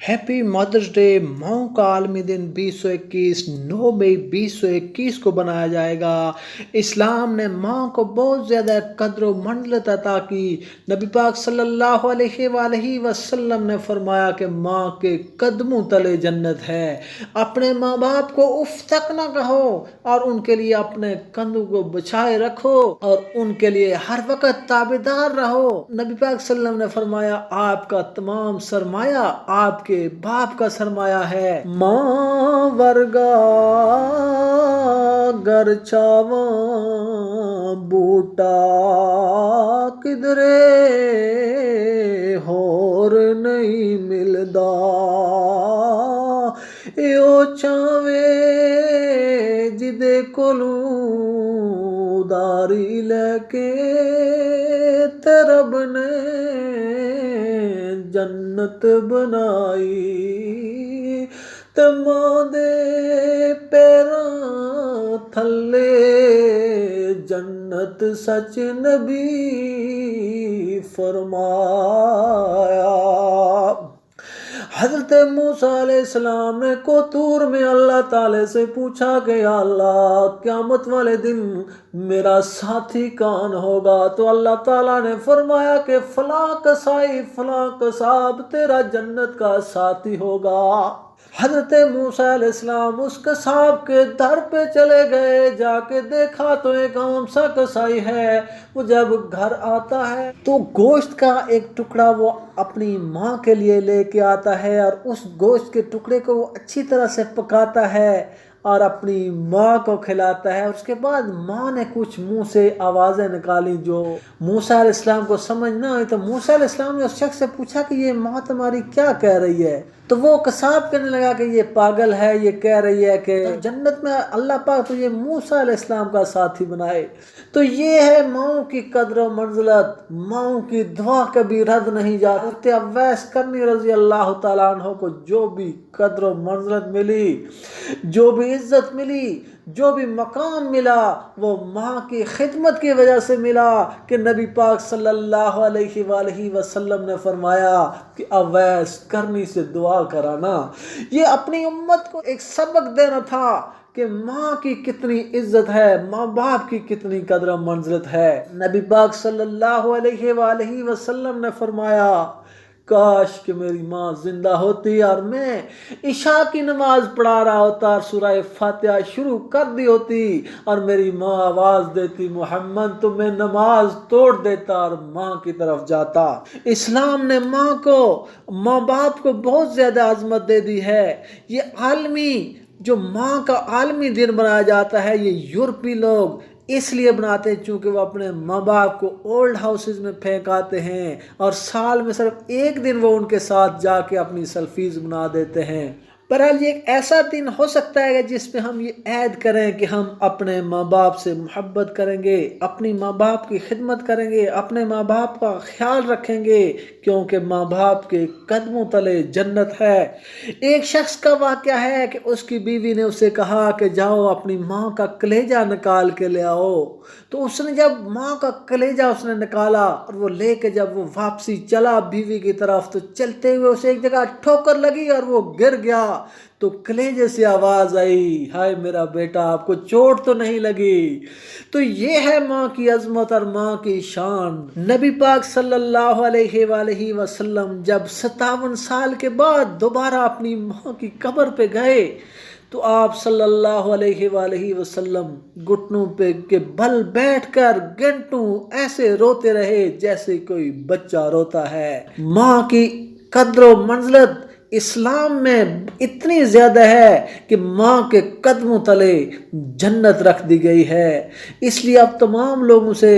Happy mother's day. माओ का आलमी दिन 2021 9 मई 2021 को बनाया जाएगा। इस्लाम ने माँ को बहुत ज़्यादा कद्र व मंज़िलत अता की। नबी पाक सल्लल्लाहु अलैहि वसल्लम ने फरमाया कि माँ के कदमों तले जन्नत है। अपने माँ बाप को उफ तक न कहो और उनके लिए अपने कंधों को बचाए रखो और उनके लिए हर वक्त ताबेदार रहो। नबी पाक सल्लल्लाहु अलैहि वसल्लम ने फरमाया आपका तमाम सरमाया आपके बाप का सरमाया है। मां वर्गा गर चावा बूटा किधरे होर नहीं मिलदा यो चावे जिदे कोलू उदारी लेके ते रब ने जन्नत बनाई ते मां दे पैरां थल्ले जन्नत सच नबी फरमाया। हज़रत मूसा अलैहिस्सलाम ने कोतूर में अल्लाह ताले से पूछा कि अल्लाह क़यामत वाले दिन मेरा साथी कौन होगा? तो अल्लाह ताला ने फरमाया कि फलां कसाई फलां कसाब तेरा जन्नत का साथी होगा। हज़रत मूसा अलैहिस्सलाम उस कसाब के दर पे चले गए, जाके देखा तो एक आम सा कसाई है। वो जब घर आता है तो गोश्त का एक टुकड़ा वो अपनी माँ के लिए लेके आता है और उस गोश्त के टुकड़े को वो अच्छी तरह से पकाता है और अपनी माँ को खिलाता है। उसके बाद माँ ने कुछ मुंह से आवाज़ें निकाली जो मूसा अलैहिस्सलाम को समझ ना आई। तो मूसा अलैहिस्सलाम ने उस शख्स से पूछा कि ये माँ तुम्हारी क्या कह रही है? तो वो कसाब कहने लगा कि ये पागल है, ये कह रही है कि जन्नत में अल्लाह पाक तुझे मूसा अलैहिस्सलाम का साथी बनाए। तो ये है माओ की कद्र व मंज़िलत। माओ की दुआ कभी रद्द नहीं जाती। अवैस करनी रज़ी अल्लाह तआला अन्हु को जो भी कद्र व मंज़िलत मिली, जो भी इज्जत मिली, जो भी मकाम मिला वो माँ की खिदमत की वजह से मिला कि नबी पाक सल्लल्लाहु अलैहि वसल्लम ने फरमाया कि अवैस करनी से दुआ कराना। ये अपनी उम्मत को एक सबक देना था कि माँ की कितनी इज्जत है, माँ बाप की कितनी कद्र व मंज़िलत है। नबी पाक सल्लल्लाहु अलैहि वसल्लम ने फरमाया काश कि मेरी माँ जिंदा होती और मैं इशा की नमाज पढ़ा रहा होता और सूरह फातिहा शुरू कर दी होती और मेरी माँ आवाज़ देती मोहम्मद, तो मैं नमाज तोड़ देता और माँ की तरफ जाता। इस्लाम ने माँ को, माँ बाप को बहुत ज़्यादा अजमत दे दी है। ये आलमी जो माँ का आलमी दिन बनाया जाता है ये यूरोपी लोग इसलिए बनाते हैं चूँकि वो अपने माँ बाप को ओल्ड हाउसेज में फेंक आते हैं और साल में सिर्फ एक दिन वो उनके साथ जाके अपनी सेल्फीज बना देते हैं। बहरहाल ये एक ऐसा दिन हो सकता है जिस पे हम ये ऐद करें कि हम अपने माँ बाप से मोहब्बत करेंगे, अपनी माँ बाप की खिदमत करेंगे, अपने माँ बाप का ख्याल रखेंगे क्योंकि माँ बाप के कदमों तले जन्नत है। एक शख्स का वाक़या है कि उसकी बीवी ने उसे कहा कि जाओ अपनी माँ का कलेजा निकाल के ले आओ। तो उसने जब माँ का कलेजा उसने निकाला और वो लेके जब वो वापसी चला बीवी की तरफ तो चलते हुए उसे एक जगह ठोकर लगी और वो गिर गया। तो कलेजे से आवाज़ आई हाय मेरा बेटा आपको चोट तो नहीं लगी? तो ये है माँ की अजमत और माँ की शान। नबी पाक सल्लल्लाहु अलैहि वसल्लम जब 57 साल के बाद दोबारा अपनी माँ की कब्र पे गए तो आप सल्लल्लाहु अलैहि वसल्लम घुटनों पे के बल बैठकर घंटों ऐसे रोते रहे जैसे कोई बच्चा रोता है। माँ की कद्र व मंज़िलत इस्लाम में इतनी ज़्यादा है कि माँ के कदमों तले जन्नत रख दी गई है। इसलिए अब तमाम लोगों से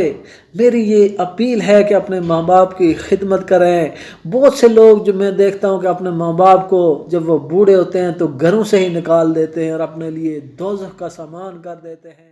मेरी ये अपील है कि अपने माँ बाप की खिदमत करें। बहुत से लोग जो मैं देखता हूँ कि अपने माँ बाप को जब वो बूढ़े होते हैं तो घरों से ही निकाल देते हैं और अपने लिए दोज़ख का सामान कर देते हैं।